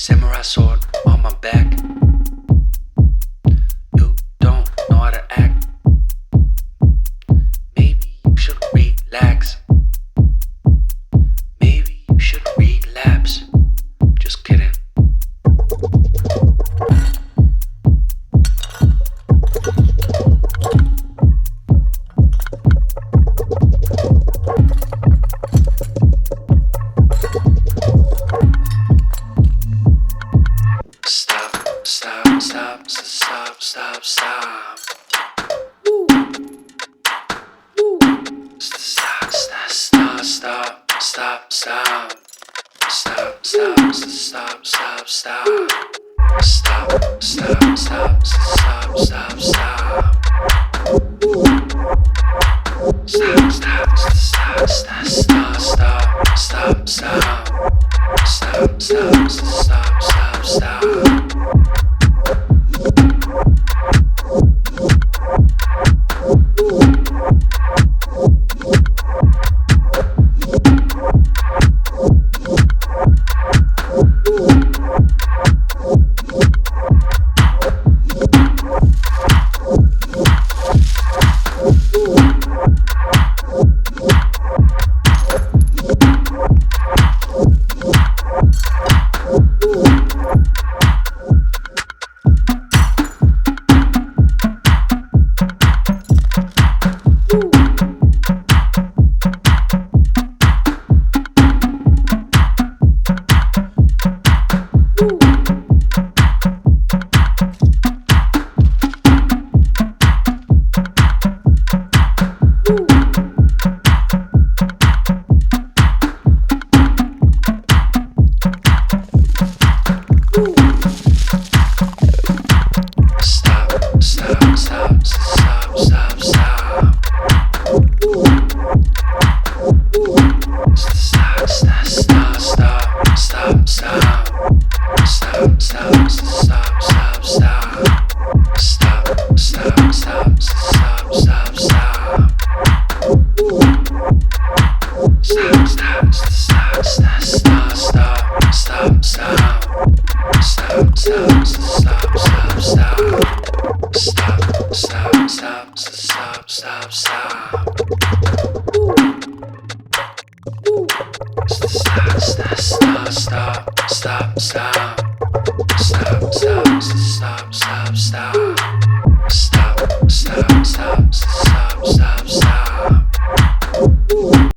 Samurai sword on my back. You don't know how to act. Maybe you should relax. Maybe you should relapse. Just kidding. Stop, stop, stop, stop, stop, stop. Woo. Woo. Stop, stop, stop, stop, stop, stop. Stop, stop, stop, stop, stop. Stop, stop, stop, stop, stop, stop. Woo. Stop, stop, stop, stop, stop, stop, stop, stop. Stop, stop, stop, stop, stop. Stop.